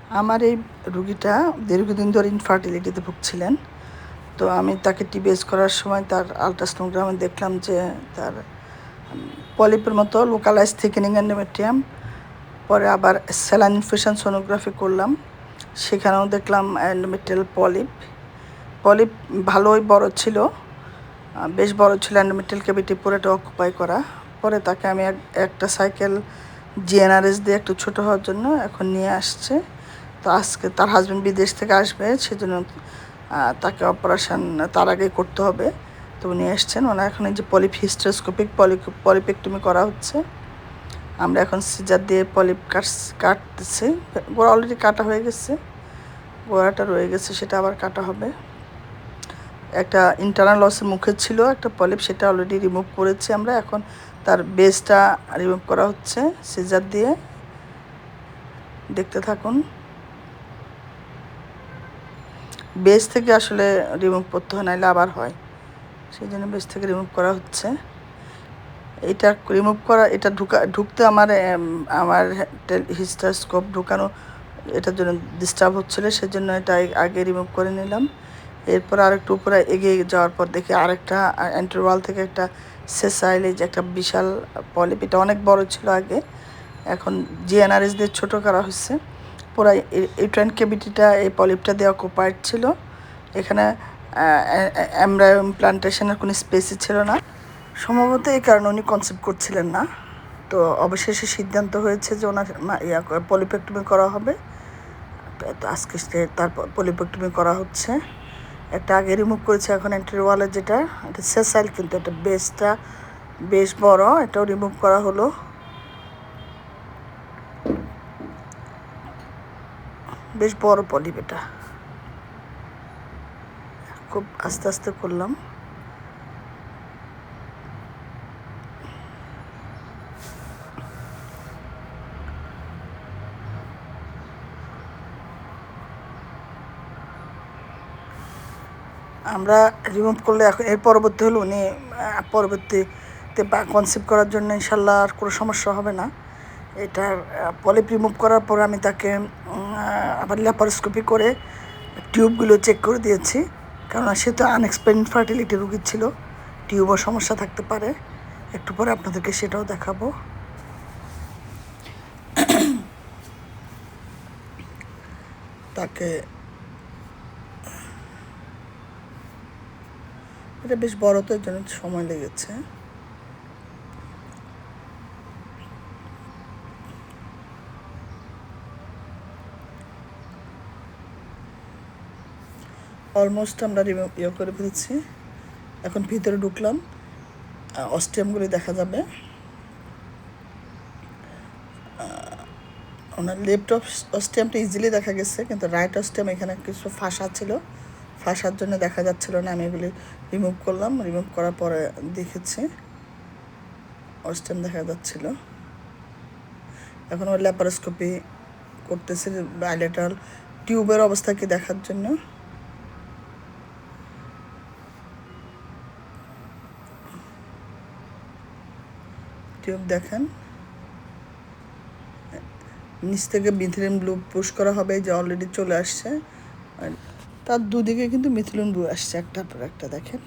আমার এই রুগীটা দীর্ঘদিন ধরে ইনফার্টিলিটিতে ভুগছিলেন। তো আমি তাকে টিবিএস করার সময় তার আলট্রাসোনোগ্রামে দেখলাম যে তার পলিপের মতো লোকালাইজ থিকেনিং এন্ডোমেট্রিয়াম। পরে আবার স্যালাইন ইনফিউশন সোনোগ্রাফি করলাম, সেখানেও দেখলাম এন্ডোমেট্রিয়াল পলিপ। পলিপ ভালোই বড় ছিল, বেশ বড় ছিল, এন্ডোমেট্রিয়াল ক্যাভিটি পুরোটা অকুপাই করা। পরে তাকে আমি একটা সাইকেল জিএনআরএস দিয়ে একটু ছোটো হওয়ার জন্য এখন নিয়ে আসছে। তো আজকে তার হাজব্যান্ড বিদেশ থেকে আসবে, সেজন্য তাকে অপারেশান তার আগে করতে হবে। তো উনি এসছেন, ওনার এখন এই যে পলিপ হিস্টেরোস্কোপিক পলিপেক্টমি করা হচ্ছে। আমরা এখন সিজার দিয়ে পলিপ কাটতেছি। গোড়া অলরেডি কাটা হয়ে গেছে, গোড়াটা রয়ে গেছে, সেটা আবার কাটা হবে। একটা ইন্টারনাল লসের মুখে ছিল একটা পলিপ, সেটা অলরেডি রিমুভ করেছি আমরা। এখন তার বেসটা রিমুভ করা হচ্ছে সিজার দিয়ে। দেখতে থাকুন। বেস থেকে আসলে রিমুভ করতে হয়, নাহলে আবার হয়, সেই জন্য বেস থেকে রিমুভ করা হচ্ছে। এটা রিমুভ করা, এটা ঢুকতে আমার হিস্টারস্কোপ ঢুকানো এটার জন্য ডিস্টার্ব হচ্ছিলো, সেজন্য এটা আগে রিমুভ করে নিলাম। এরপর আরেকটু উপরে এগিয়ে যাওয়ার পর দেখি আরেকটা অ্যান্টারওয়াল থেকে একটা সেসাইলে যে একটা বিশাল পলিপ, এটা অনেক বড় ছিল আগে, এখন জিএনআরএস দিয়ে ছোটো করা হচ্ছে। পুরো ইউট্রাইন ক্যাভিটিটা এই পলিপটা দিয়ে অকুপাইড ছিল। এখানে এমব্রায়ো ইমপ্লান্টেশনের কোনো স্পেসই ছিল না। সম্ভবত এই কারণে উনি কনসেপ্ট করছিলেন না। তো অবশেষে সিদ্ধান্ত হয়েছে যে ওনার পলিপেক্টমি করা হবে। তো আজকে তার পলিপেক্টমি করা হচ্ছে। একটা আগে রিমুভ করেছে, এখন এন্টারওয়ালে যেটা, এটা সেসাইল, কিন্তু এটা বেসটা বেশ বড়, এটাও রিমুভ করা হলো। বেশ বড় পলিপ, এটা খুব আস্তে আস্তে করলাম। আমরা রিমুভ করলে এখন এর পরবর্তী হলো উনি পরবর্তীতে কনসেপ্ট করার জন্য ইনশাল্লাহ আর কোনো সমস্যা হবে না। এটা পলিপ রিমুভ করার পর আমি তাকে আবার ল্যাপারোস্কোপি করে টিউবগুলো চেক করে দিয়েছি, কারণ সে তো আনএক্সপেক্টেড ইনফার্টিলিটি রুগী ছিল, টিউবও সমস্যা থাকতে পারে। একটু পরে আপনাদেরকে সেটাও দেখাবো। তাকে এটা বেশ বড়, তো এর জন্য সময় লেগেছে। অলমোস্ট আমরা করে ফেলেছি। এখন ভিতরে ঢুকলাম, অস্টিয়ামগুলি দেখা যাবে। ওনার লেফট অস্টিয়ামটা ইজিলি দেখা গেছে, কিন্তু রাইট অস্টিয়াম এখানে কিছু ফাঁসা ছিল, ফাঁসার জন্য দেখা যাচ্ছিল না। আমি এগুলি রিমুভ করলাম, রিমুভ করার পরে দেখেছি অস্টিয়াম দেখা যাচ্ছিল। এখন ওর ল্যাপারোস্কোপি করতেছি বাইলেটারাল টিউবের অবস্থা কি দেখার জন্য। টিউব দেখেন, নিচ থেকে মিথিলিন ব্লু পুশ করা হবে, যে অলরেডি চলে আসছে। তার দুদিকে কিন্তু মিথিলিন ব্লু আসছে একটার পর একটা, দেখেন।